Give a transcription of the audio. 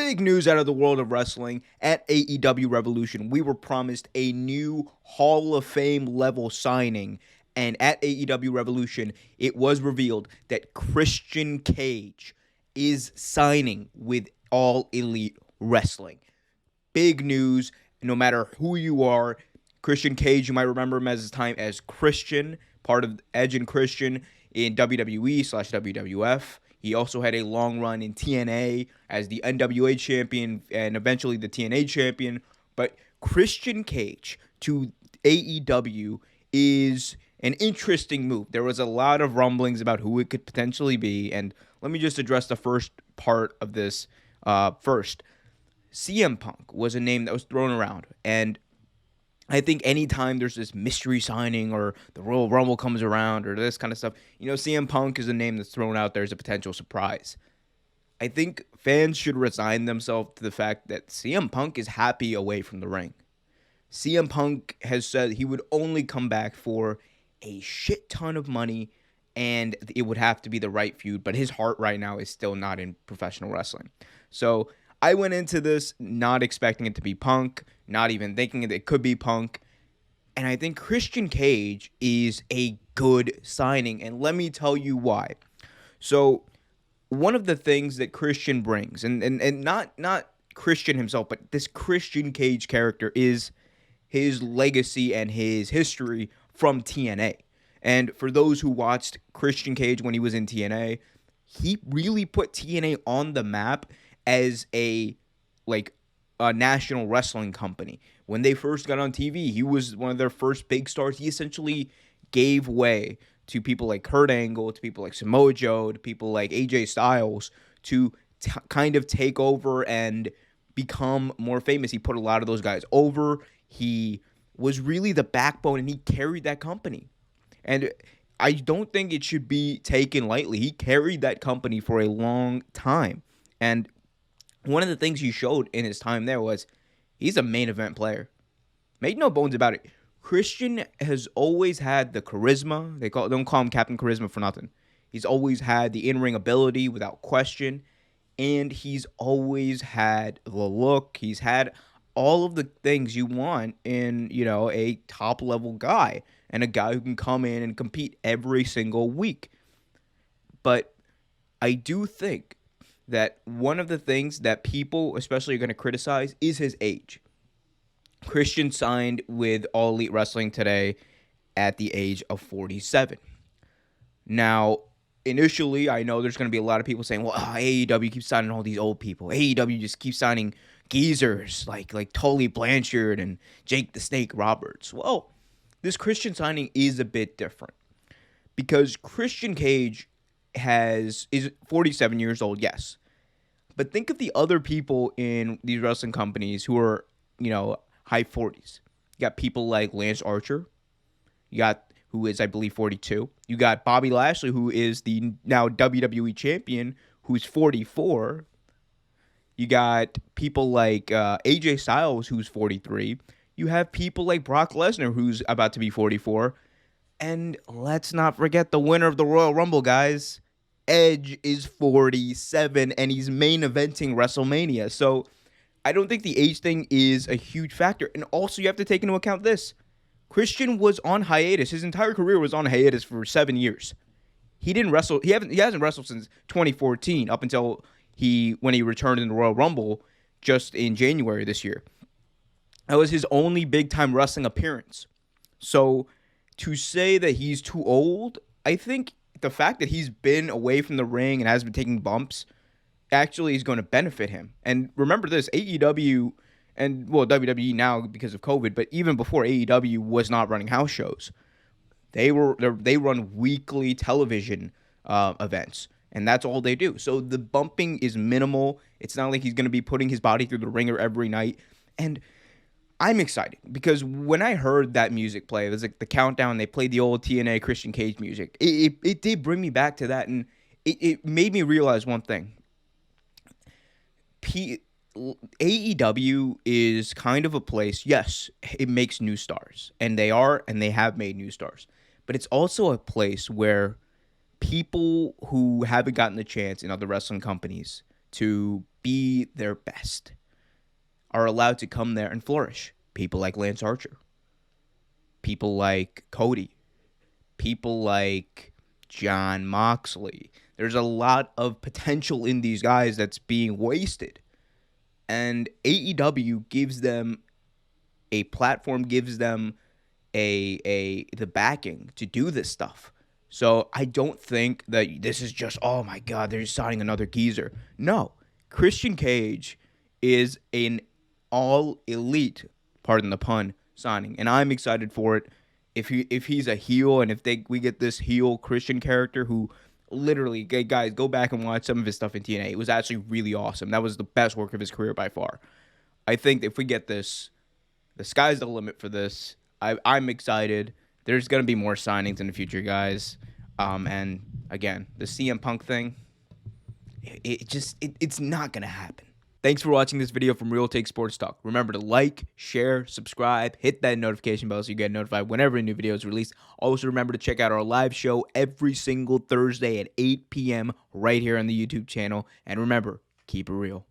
Big news out of the world of wrestling at AEW Revolution. We were promised a new Hall of Fame level signing. And at AEW Revolution, it was revealed that Christian Cage is signing with All Elite Wrestling. Big news, no matter who you are. Christian Cage, you might remember him as his time as Christian, part of Edge and Christian in WWE/WWF. He also had a long run in TNA as the NWA champion and eventually the TNA champion. But Christian Cage to AEW is an interesting move. There was a lot of rumblings about who it could potentially be. And let me just address the first part of this first. CM Punk was a name that was thrown around. And I think anytime there's this mystery signing or the Royal Rumble comes around or this kind of stuff, CM Punk is a name that's thrown out there as a potential surprise. I think fans should resign themselves to the fact that CM Punk is happy away from the ring. CM Punk has said he would only come back for a shit ton of money and it would have to be the right feud, but his heart right now is still not in professional wrestling. So I went into this not expecting it to be Punk, not even thinking it could be Punk. And I think Christian Cage is a good signing. And let me tell you why. So one of the things that Christian brings, and not Christian himself, but this Christian Cage character is his legacy and his history from TNA. And for those who watched Christian Cage when he was in TNA, he really put TNA on the map as a national wrestling company. When they first got on TV, he was one of their first big stars. He essentially gave way to people like Kurt Angle, to people like Samoa Joe, to people like AJ Styles to kind of take over and become more famous. He put a lot of those guys over. He was really the backbone and he carried that company. And I don't think it should be taken lightly. He carried that company for a long time. And one of the things he showed in his time there was he's a main event player. Make no bones about it. Christian has always had the charisma. Don't call him Captain Charisma for nothing. He's always had the in-ring ability without question. And he's always had the look. He's had all of the things you want in, a top-level guy. And a guy who can come in and compete every single week. But I do think that one of the things that people especially are going to criticize is his age. Christian signed with All Elite Wrestling today at the age of 47. Now, initially, I know there's going to be a lot of people saying, well, AEW keeps signing all these old people. AEW just keeps signing geezers like Tully Blanchard and Jake the Snake Roberts. Well, this Christian signing is a bit different because Christian Cage is 47 years old, yes. But think of the other people in these wrestling companies who are, high 40s. You got people like Lance Archer. You got who is, I believe, 42. You got Bobby Lashley, who is the now WWE champion, who's 44. You got people like AJ Styles, who's 43. You have people like Brock Lesnar, who's about to be 44. And let's not forget the winner of the Royal Rumble, guys. Edge is 47, and he's main eventing WrestleMania. So I don't think the age thing is a huge factor. And also, you have to take into account this. Christian was on hiatus. His entire career was on hiatus for 7 years. He didn't wrestle. He hasn't wrestled since 2014, up until when he returned in the Royal Rumble just in January this year. That was his only big-time wrestling appearance. So to say that he's too old, I think the fact that he's been away from the ring and has been taking bumps actually is going to benefit him. And remember this, AEW and, WWE now because of COVID, but even before AEW was not running house shows. They run weekly television events, and that's all they do. So the bumping is minimal. It's not like he's going to be putting his body through the ringer every night. And I'm excited because when I heard that music play, it was like the countdown, they played the old TNA Christian Cage music. It did bring me back to that, and it made me realize one thing. AEW is kind of a place, yes, it makes new stars, and they have made new stars, but it's also a place where people who haven't gotten the chance in other wrestling companies to be their best are allowed to come there and flourish. People like Lance Archer, people like Cody, people like John Moxley. There's a lot of potential in these guys that's being wasted. And AEW gives them a platform, gives them the backing to do this stuff. So I don't think that this is just, oh my God, they're just signing another geezer. No, Christian Cage is an all elite, pardon the pun, signing, and I'm excited for it. If he's a heel, and if we get this heel Christian character who literally, guys, go back and watch some of his stuff in TNA. It was actually really awesome. That was the best work of his career by far. I think if we get this, the sky's the limit for this. I'm excited. There's going to be more signings in the future, guys. And again, the CM Punk thing, it's not going to happen. Thanks for watching this video from Real Take Sports Talk. Remember to like, share, subscribe, hit that notification bell so you get notified whenever a new video is released. Also, remember to check out our live show every single Thursday at 8 p.m. right here on the YouTube channel. And remember, keep it real.